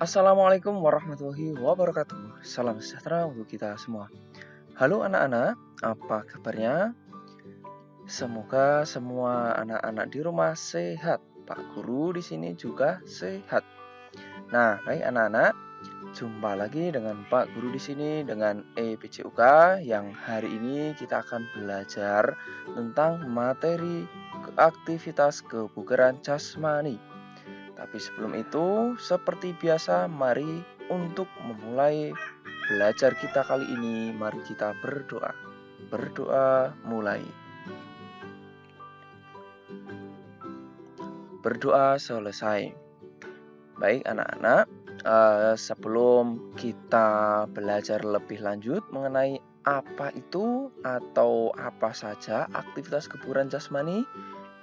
Assalamualaikum warahmatullahi wabarakatuh. Salam sejahtera untuk kita semua. Halo anak-anak, apa kabarnya? Semoga semua anak-anak di rumah sehat. Pak Guru di sini juga sehat. Nah, baik anak-anak, jumpa lagi dengan Pak Guru di sini dengan EPCUK yang hari ini kita akan belajar tentang materi aktivitas kebugaran jasmani. Tapi sebelum itu, seperti biasa, mari untuk memulai belajar kita kali ini, mari kita berdoa. Berdoa mulai. Berdoa selesai. Baik anak-anak, sebelum kita belajar lebih lanjut mengenai apa itu atau apa saja aktivitas kebugaran jasmani,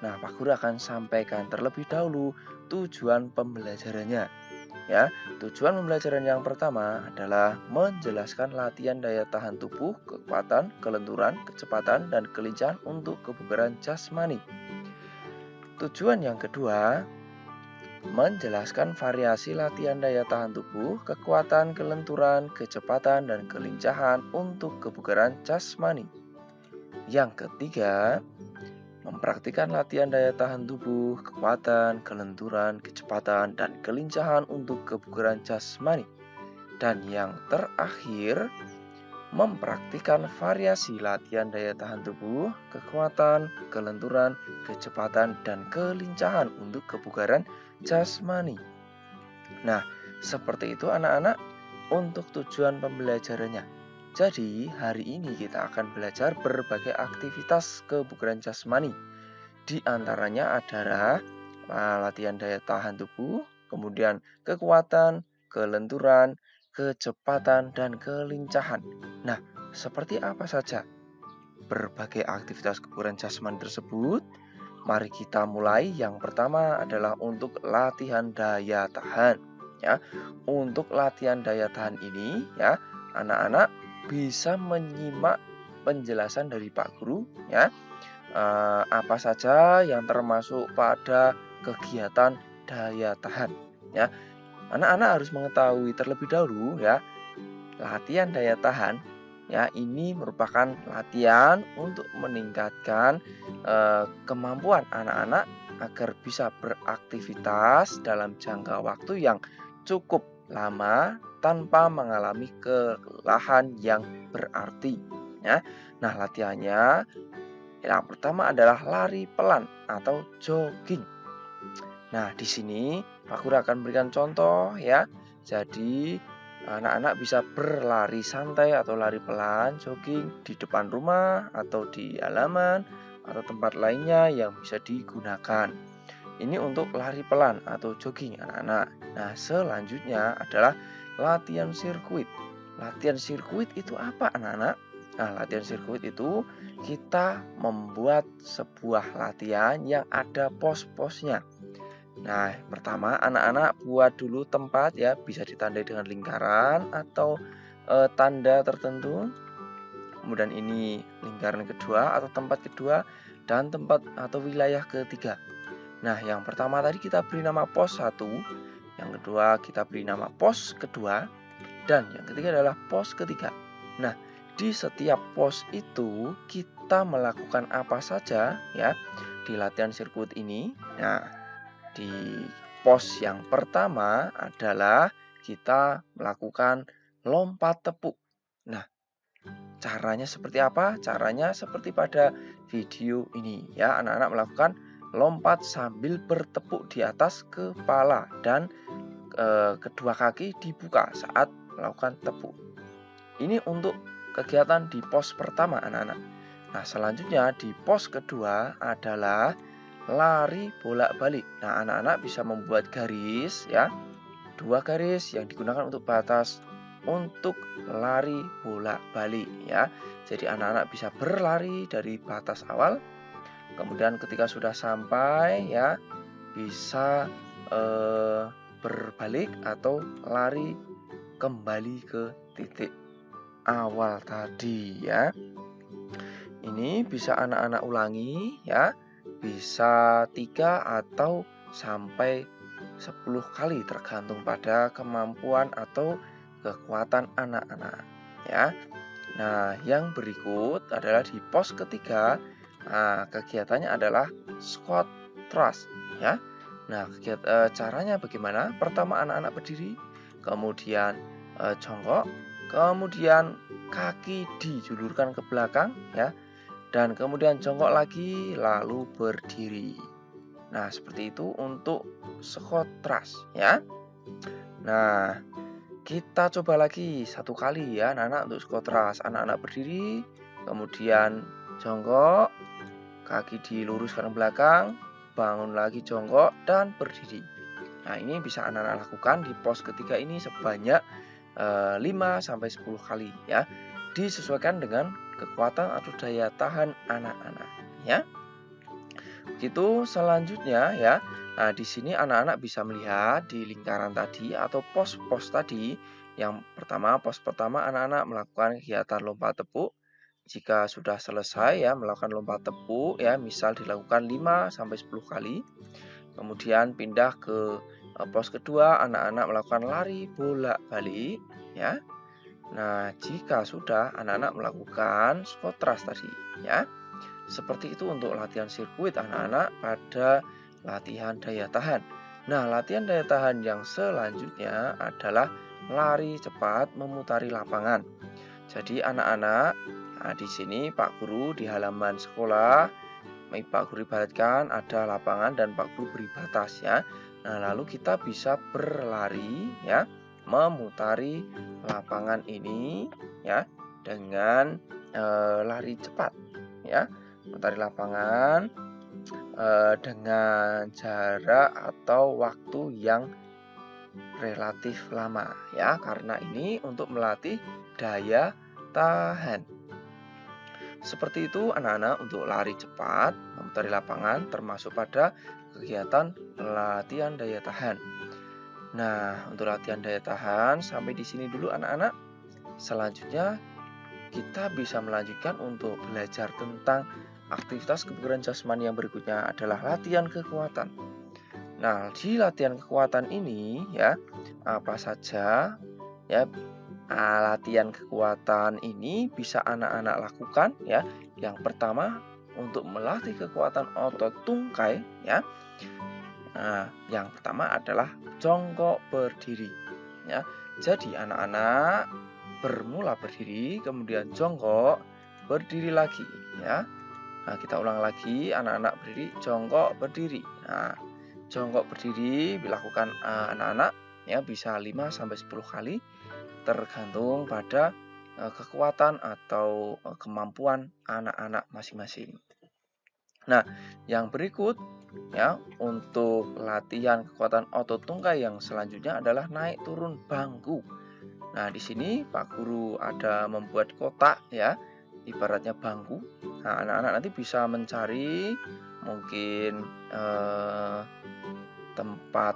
nah, Pak Guru akan sampaikan terlebih dahulu tujuan pembelajarannya. Ya, tujuan pembelajaran yang pertama adalah menjelaskan latihan daya tahan tubuh, kekuatan, kelenturan, kecepatan, dan kelincahan untuk kebugaran jasmani. Tujuan yang kedua, menjelaskan variasi latihan daya tahan tubuh, kekuatan, kelenturan, kecepatan, dan kelincahan untuk kebugaran jasmani. Yang ketiga, mempraktikkan latihan daya tahan tubuh, kekuatan, kelenturan, kecepatan, dan kelincahan untuk kebugaran jasmani. Dan yang terakhir, mempraktikkan variasi latihan daya tahan tubuh, kekuatan, kelenturan, kecepatan, dan kelincahan untuk kebugaran jasmani. Nah, seperti itu anak-anak untuk tujuan pembelajarannya. Jadi, hari ini kita akan belajar berbagai aktivitas kebugaran jasmani. Di antaranya adalah latihan daya tahan tubuh, kemudian kekuatan, kelenturan, kecepatan, dan kelincahan. Nah, seperti apa saja berbagai aktivitas kebugaran jasmani tersebut? Mari kita mulai. Yang pertama adalah untuk latihan daya tahan. Ya, untuk latihan daya tahan ini, ya, anak-anak bisa menyimak penjelasan dari Pak Guru, ya. Apa saja yang termasuk pada kegiatan daya tahan, ya. Anak-anak harus mengetahui terlebih dahulu, ya, latihan daya tahan, ya, ini merupakan latihan untuk meningkatkan kemampuan anak-anak agar bisa beraktivitas dalam jangka waktu yang cukup lama tanpa mengalami kelelahan yang berarti, ya. Nah, latihannya yang pertama adalah lari pelan atau jogging. Nah, di sini Pak Guru akan berikan contoh, ya. Jadi, anak-anak bisa berlari santai atau lari pelan, jogging di depan rumah atau di halaman atau tempat lainnya yang bisa digunakan. Ini untuk lari pelan atau jogging anak-anak. Nah, selanjutnya adalah latihan sirkuit. Latihan sirkuit itu apa anak-anak? Nah, latihan sirkuit itu kita membuat sebuah latihan yang ada pos-posnya. Nah, pertama anak-anak buat dulu tempat, ya, bisa ditandai dengan lingkaran atau tanda tertentu. Kemudian ini lingkaran kedua atau tempat kedua dan tempat atau wilayah ketiga. Nah, yang pertama tadi kita beri nama pos 1, yang kedua kita beri nama pos kedua, dan yang ketiga adalah pos ketiga. Nah, di setiap pos itu kita melakukan apa saja, ya, di latihan sirkuit ini. Nah, di pos yang pertama adalah kita melakukan lompat tepuk. Nah, caranya seperti apa? Caranya seperti pada video ini, ya. Anak-anak melakukan lompat sambil bertepuk di atas kepala dan kedua kaki dibuka saat melakukan tepuk. Ini untuk kegiatan di pos pertama anak-anak. Nah, selanjutnya di pos kedua adalah lari bolak-balik. Nah, anak-anak bisa membuat garis, ya, 2 garis yang digunakan untuk batas untuk lari bolak-balik, ya. Jadi anak-anak bisa berlari dari batas awal, kemudian ketika sudah sampai, ya, bisa berbalik atau lari kembali ke titik awal tadi, ya. Ini bisa anak-anak ulangi, ya. bisa 3 atau sampai 10 kali tergantung pada kemampuan atau kekuatan anak-anak ya. Nah, yang berikut adalah di pos ketiga. Nah, kegiatannya adalah squat thrust ya. Nah, caranya bagaimana? Pertama anak-anak berdiri, kemudian jongkok, kemudian kaki dijulurkan ke belakang ya, dan kemudian jongkok lagi lalu berdiri. Nah, seperti itu untuk squat thrust ya. Nah, kita coba lagi satu kali ya anak-anak untuk squat thrust. Anak-anak berdiri, kemudian jongkok, kaki diluruskan ke belakang, bangun lagi jongkok dan berdiri. Nah, ini bisa anak-anak lakukan di pos ketiga ini sebanyak 5 sampai 10 kali ya. Disesuaikan dengan kekuatan atau daya tahan anak-anak ya. Begitu selanjutnya ya. Nah, di sini anak-anak bisa melihat di lingkaran tadi atau pos-pos tadi. Yang pertama, pos pertama anak-anak melakukan kegiatan lompat tepuk. Jika sudah selesai ya melakukan lompat tepuk ya, misal dilakukan 5 sampai 10 kali. Kemudian pindah ke pos kedua, anak-anak melakukan lari bolak-balik ya. Nah, jika sudah anak-anak melakukan squat thrust tadi ya. Seperti itu untuk latihan sirkuit anak-anak pada latihan daya tahan. Nah, latihan daya tahan yang selanjutnya adalah lari cepat memutari lapangan. Jadi anak-anak, nah di sini Pak Guru di halaman sekolah, Pak Guru ibaratkan ada lapangan dan Pak Guru beri batas ya. Nah, lalu kita bisa berlari ya, memutari lapangan ini ya dengan lari cepat ya. Memutari lapangan dengan jarak atau waktu yang relatif lama ya, karena ini untuk melatih daya tahan. Seperti itu anak-anak untuk lari cepat, memutari lapangan termasuk pada kegiatan latihan daya tahan. Nah, untuk latihan daya tahan sampai di sini dulu anak-anak. Selanjutnya kita bisa melanjutkan untuk belajar tentang aktivitas kebugaran jasmani yang berikutnya adalah latihan kekuatan. Nah, di latihan kekuatan ini ya, apa saja ya latihan kekuatan ini bisa anak-anak lakukan ya. Yang pertama untuk melatih kekuatan otot tungkai ya. Nah, yang pertama adalah jongkok berdiri ya. Jadi anak-anak bermula berdiri, kemudian jongkok, berdiri lagi ya. Nah, kita ulang lagi, anak-anak berdiri, jongkok, berdiri. Nah, jongkok berdiri dilakukan anak-anak ya bisa 5 sampai 10 kali tergantung pada kekuatan atau kemampuan anak-anak masing-masing. Nah, yang berikut ya untuk latihan kekuatan otot tungkai yang selanjutnya adalah naik turun bangku. Nah, di sini Pak Guru ada membuat kotak ya, ibaratnya bangku. Nah, anak-anak nanti bisa mencari mungkin tempat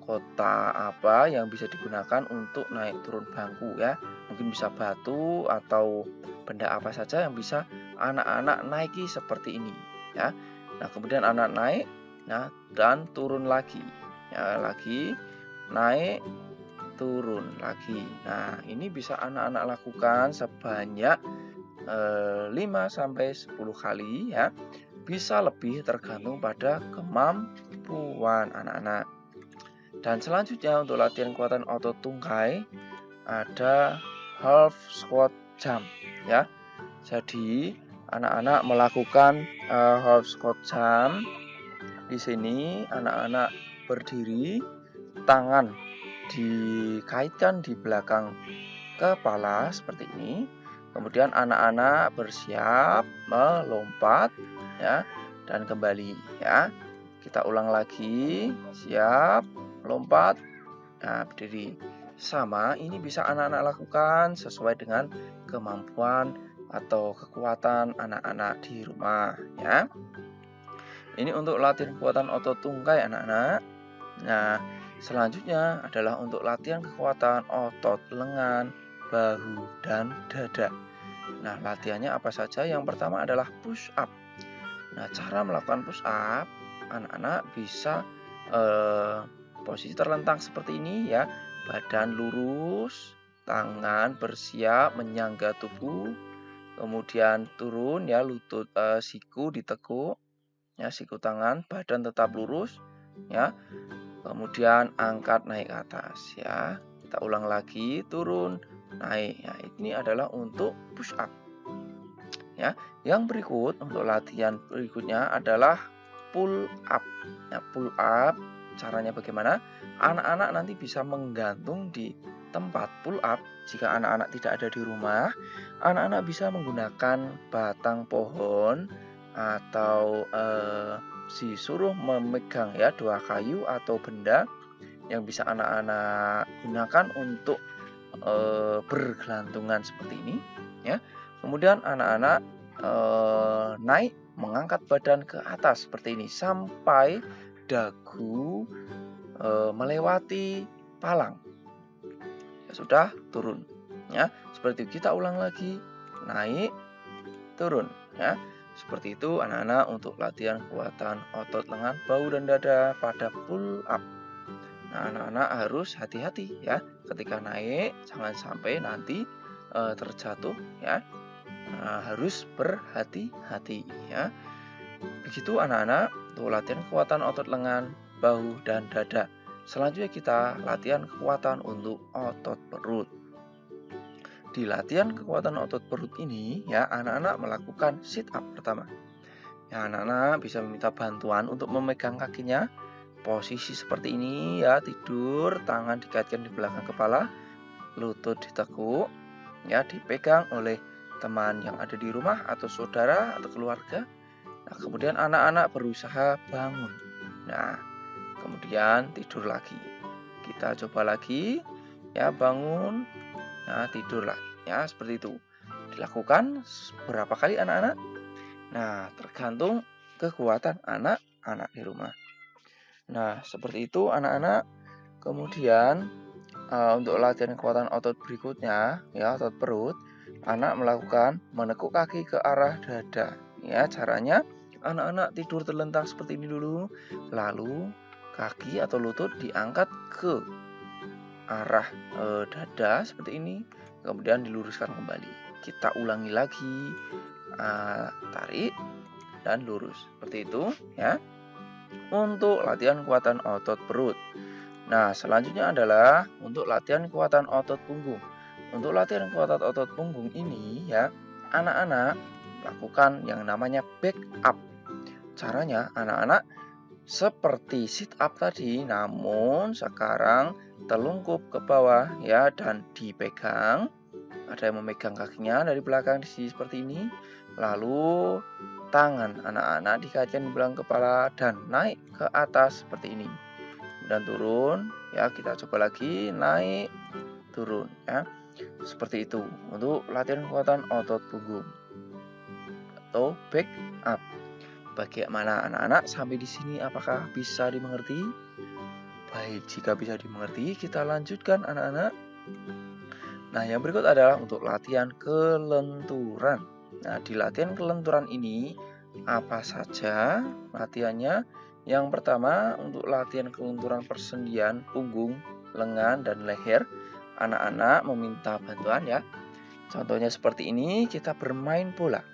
kotak apa yang bisa digunakan untuk naik turun bangku ya. Mungkin bisa batu atau benda apa saja yang bisa anak-anak naiki seperti ini ya. Nah, kemudian anak naik, nah dan turun lagi. Ya, lagi naik turun lagi. Nah, ini bisa anak-anak lakukan sebanyak 5 sampai 10 kali ya. Bisa lebih tergantung pada kemampuan anak-anak. Dan selanjutnya untuk latihan kekuatan otot tungkai ada half squat jump ya. Jadi anak-anak melakukan half squat jump. Di sini anak-anak berdiri, tangan dikaitkan di belakang kepala seperti ini. Kemudian anak-anak bersiap melompat ya dan kembali ya. Kita ulang lagi, siap, lompat, nah berdiri. Sama, ini bisa anak-anak lakukan sesuai dengan kemampuan atau kekuatan anak-anak di rumah ya. Ini untuk latihan kekuatan otot tungkai anak-anak. Nah, selanjutnya adalah untuk latihan kekuatan otot lengan, bahu, dan dada. Nah, latihannya apa saja? Yang pertama adalah push up. Nah, cara melakukan push up, anak-anak bisa posisi terlentang seperti ini ya. Badan lurus, tangan bersiap menyangga tubuh, kemudian turun ya, lutut siku ditekuk ya, siku tangan, badan tetap lurus ya. Kemudian angkat naik ke atas ya. Kita ulang lagi, turun, naik. Ya, ini adalah untuk push up. Ya, yang berikut untuk latihan berikutnya adalah pull up. Nah, pull up caranya bagaimana? Anak-anak nanti bisa menggantung di tempat pull up. Jika anak-anak tidak ada di rumah, anak-anak bisa menggunakan batang pohon atau disuruh memegang ya dua kayu atau benda yang bisa anak-anak gunakan untuk bergelantungan seperti ini ya. Kemudian anak-anak naik mengangkat badan ke atas seperti ini sampai dagu melewati palang. Ya sudah, turun ya. Seperti itu, kita ulang lagi, naik, turun ya. Seperti itu anak-anak untuk latihan kekuatan otot lengan, bahu dan dada pada pull up. Nah, anak-anak harus hati-hati ya ketika naik, jangan sampai nanti terjatuh ya. Nah, harus berhati-hati ya. Begitu anak-anak untuk latihan kekuatan otot lengan, bahu dan dada. Selanjutnya kita latihan kekuatan untuk otot perut. Di latihan kekuatan otot perut ini ya, anak-anak melakukan sit up pertama. Ya, anak-anak bisa meminta bantuan untuk memegang kakinya. Posisi seperti ini ya, tidur, tangan dikaitkan di belakang kepala, lutut ditekuk, ya dipegang oleh teman yang ada di rumah atau saudara atau keluarga. Nah, kemudian anak-anak berusaha bangun. Nah, kemudian tidur lagi. Kita coba lagi, ya bangun, nah tidur lagi. Ya, seperti itu. Dilakukan berapa kali anak-anak? Nah, tergantung kekuatan anak-anak di rumah. Nah, seperti itu anak-anak. Kemudian untuk latihan kekuatan otot berikutnya, ya otot perut, anak melakukan menekuk kaki ke arah dada. Ya, caranya anak-anak tidur terlentang seperti ini dulu, lalu kaki atau lutut diangkat ke arah dada seperti ini, kemudian diluruskan kembali. Kita ulangi lagi, tarik dan lurus seperti itu, ya. Untuk latihan kekuatan otot perut. Nah, selanjutnya adalah untuk latihan kekuatan otot punggung. Untuk latihan kekuatan otot punggung ini ya, anak-anak lakukan yang namanya back up. Caranya anak-anak seperti sit up tadi, namun sekarang telungkup ke bawah ya dan dipegang. Ada yang memegang kakinya dari belakang di sini seperti ini. Lalu tangan anak-anak dikaitkan di belakang kepala dan naik ke atas seperti ini. Dan turun ya, kita coba lagi, naik, turun ya. Seperti itu untuk latihan kekuatan otot punggung atau back up. Bagaimana anak-anak sampai di sini, apakah bisa dimengerti? Baik, jika bisa dimengerti, kita lanjutkan anak-anak. Nah, yang berikut adalah untuk latihan kelenturan. Nah, di latihan kelenturan ini apa saja latihannya? Yang pertama, untuk latihan kelenturan persendian punggung, lengan, dan leher, anak-anak meminta bantuan ya. Contohnya seperti ini, kita bermain bola.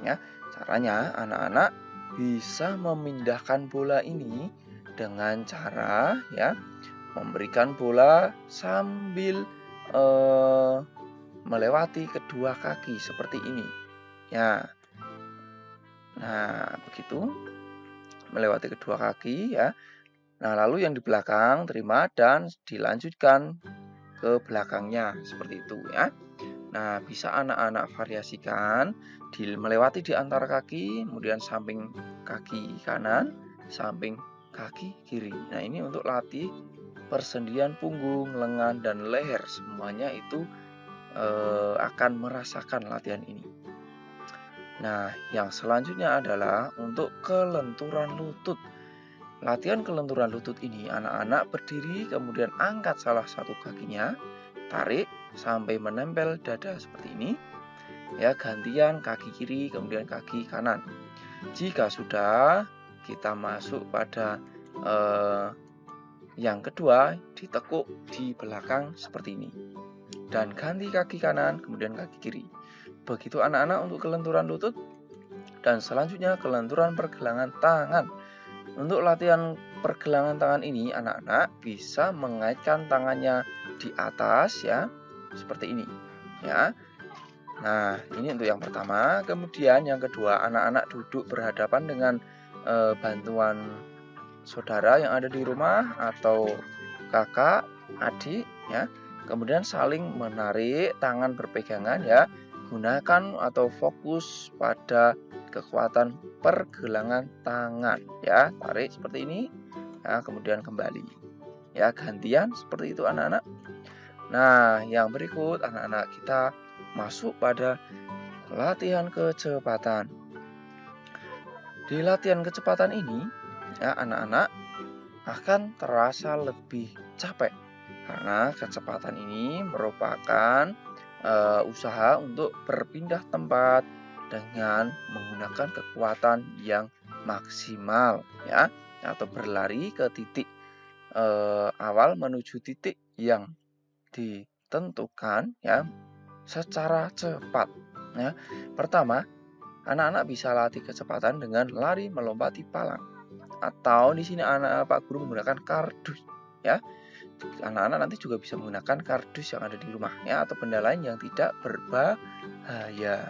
Ya, caranya anak-anak bisa memindahkan bola ini dengan cara ya memberikan bola sambil melewati kedua kaki seperti ini. Ya. Nah, begitu. Melewati kedua kaki ya. Nah, lalu yang di belakang terima dan dilanjutkan ke belakangnya seperti itu ya. Nah, bisa anak-anak variasikan melewati di antara kaki, kemudian samping kaki kanan, samping kaki kiri. Nah, ini untuk latih persendian punggung, lengan, dan leher. Semuanya itu akan merasakan latihan ini. Nah, yang selanjutnya adalah untuk kelenturan lutut. Latihan kelenturan lutut ini, anak-anak berdiri, kemudian angkat salah satu kakinya, tarik sampai menempel dada seperti ini. Ya, gantian kaki kiri, kemudian kaki kanan. Jika sudah, kita masuk pada yang kedua, ditekuk di belakang seperti ini. Dan ganti kaki kanan, kemudian kaki kiri. Begitu anak-anak untuk kelenturan lutut. Dan selanjutnya kelenturan pergelangan tangan. Untuk latihan pergelangan tangan ini, anak-anak bisa mengaitkan tangannya di atas ya, seperti ini ya. Nah, ini untuk yang pertama. Kemudian yang kedua, anak-anak duduk berhadapan dengan bantuan saudara yang ada di rumah atau kakak, adik ya. Kemudian saling menarik tangan berpegangan ya. Gunakan atau fokus pada kekuatan pergelangan tangan ya. Tarik seperti ini. Ya, kemudian kembali. Ya, gantian seperti itu anak-anak. Nah, yang berikut anak-anak kita masuk pada latihan kecepatan. Di latihan kecepatan ini, ya anak-anak akan terasa lebih capek karena kecepatan ini merupakan usaha untuk berpindah tempat dengan menggunakan kekuatan yang maksimal, ya, atau berlari ke titik awal menuju titik yang ditentukan, ya, secara cepat. Ya. Pertama, anak-anak bisa latih kecepatan dengan lari melompati palang. Atau di sini Pak Guru menggunakan kardus ya. Anak-anak nanti juga bisa menggunakan kardus yang ada di rumah ya, atau benda lain yang tidak berbahaya.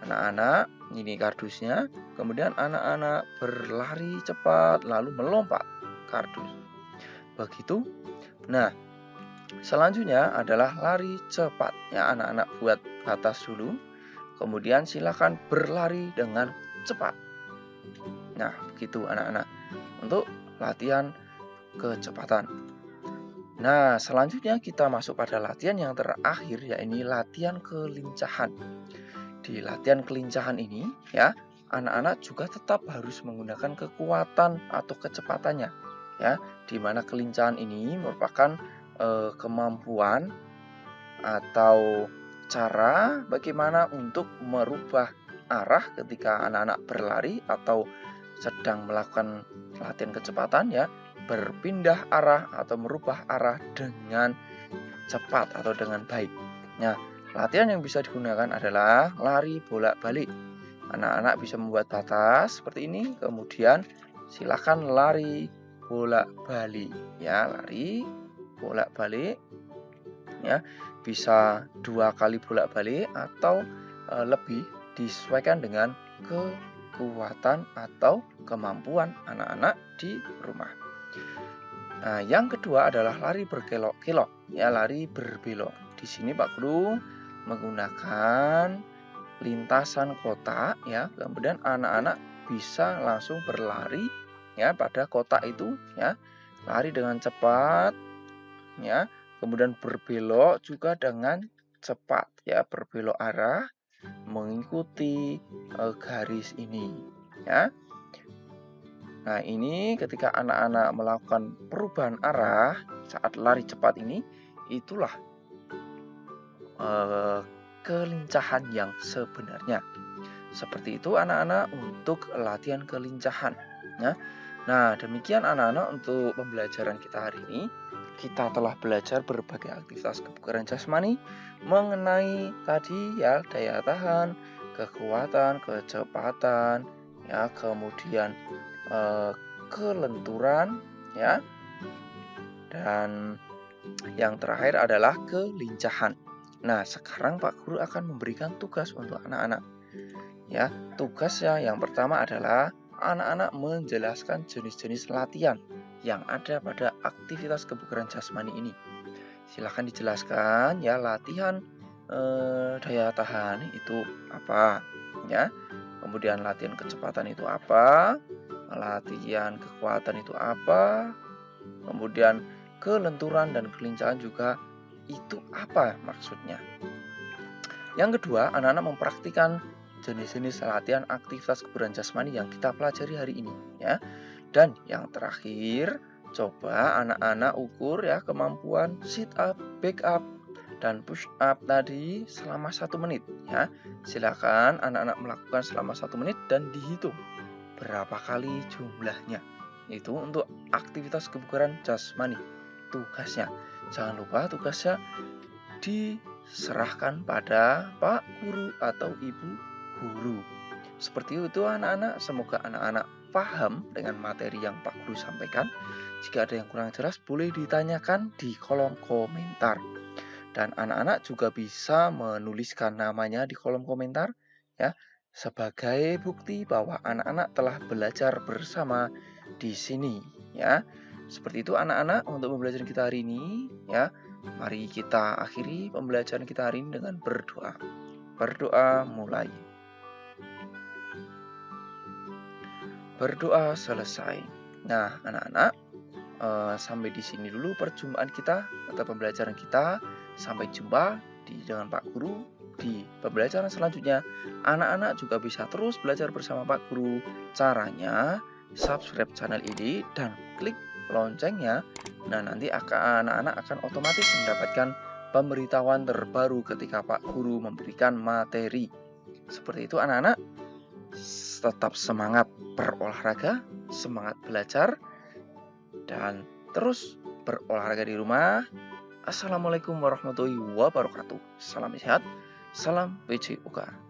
Anak-anak, ini kardusnya. Kemudian anak-anak berlari cepat lalu melompat kardus. Begitu. Nah, selanjutnya adalah lari cepat. Ya, anak-anak buat batas dulu. Kemudian silakan berlari dengan cepat. Nah, begitu anak-anak untuk latihan kecepatan. Nah, selanjutnya kita masuk pada latihan yang terakhir, yaitu latihan kelincahan. Di latihan kelincahan ini, ya, anak-anak juga tetap harus menggunakan kekuatan atau kecepatannya, ya, di mana kelincahan ini merupakan kemampuan atau cara bagaimana untuk merubah arah ketika anak-anak berlari atau sedang melakukan latihan kecepatan ya, berpindah arah atau merubah arah dengan cepat atau dengan baik. Nah, latihan yang bisa digunakan adalah lari bolak-balik. Anak-anak bisa membuat batas seperti ini, kemudian silakan lari bolak-balik ya, lari bolak-balik ya, bisa 2 kali bolak-balik atau lebih, disesuaikan dengan kekuatan atau kemampuan anak-anak di rumah. Nah, yang kedua adalah lari berkelok-kelok ya, lari berbelok. Di sini Pak Guru menggunakan lintasan kotak ya, kemudian anak-anak bisa langsung berlari ya pada kotak itu ya, lari dengan cepat ya, kemudian berbelok juga dengan cepat ya, berbelok arah mengikuti garis ini ya. Nah, ini ketika anak-anak melakukan perubahan arah saat lari cepat ini, itulah kelincahan yang sebenarnya. Seperti itu anak-anak untuk latihan kelincahan ya. Nah, demikian anak-anak untuk pembelajaran kita hari ini. Kita telah belajar berbagai aktivitas kebugaran jasmani mengenai tadi ya, daya tahan, kekuatan, kecepatan, ya, kemudian kelenturan ya, dan yang terakhir adalah kelincahan. Nah, sekarang Pak Guru akan memberikan tugas untuk anak-anak. Ya, tugasnya yang pertama adalah anak-anak menjelaskan jenis-jenis latihan yang ada pada aktivitas kebugaran jasmani ini. Silahkan dijelaskan ya, latihan daya tahan itu apa ya, kemudian latihan kecepatan itu apa, latihan kekuatan itu apa, kemudian kelenturan dan kelincahan juga itu apa maksudnya. Yang kedua, anak-anak mempraktikkan jenis-jenis latihan aktivitas kebugaran jasmani yang kita pelajari hari ini ya. Dan yang terakhir, coba anak-anak ukur ya kemampuan sit up, back up, dan push up tadi selama 1 menit ya. Silakan anak-anak melakukan selama 1 menit dan dihitung berapa kali jumlahnya. Itu untuk aktivitas kebugaran jasmani, tugasnya. Jangan lupa tugasnya diserahkan pada Pak Guru atau Ibu Guru. Seperti itu anak-anak, semoga anak-anak paham dengan materi yang Pak Guru sampaikan. Jika ada yang kurang jelas boleh ditanyakan di kolom komentar. Dan anak-anak juga bisa menuliskan namanya di kolom komentar ya, sebagai bukti bahwa anak-anak telah belajar bersama di sini ya. Seperti itu anak-anak untuk pembelajaran kita hari ini ya. Mari kita akhiri pembelajaran kita hari ini dengan berdoa. Berdoa mulai. Berdoa selesai. Nah, anak-anak, sampai di sini dulu perjumpaan kita atau pembelajaran kita. Sampai jumpa dengan Pak Guru di pembelajaran selanjutnya. Anak-anak juga bisa terus belajar bersama Pak Guru. Caranya subscribe channel ini dan klik loncengnya. Nah, nanti anak-anak akan otomatis mendapatkan pemberitahuan terbaru ketika Pak Guru memberikan materi. Seperti itu anak-anak, tetap semangat berolahraga, semangat belajar, dan terus berolahraga di rumah. Assalamualaikum warahmatullahi wabarakatuh. Salam sehat, salam PJOK.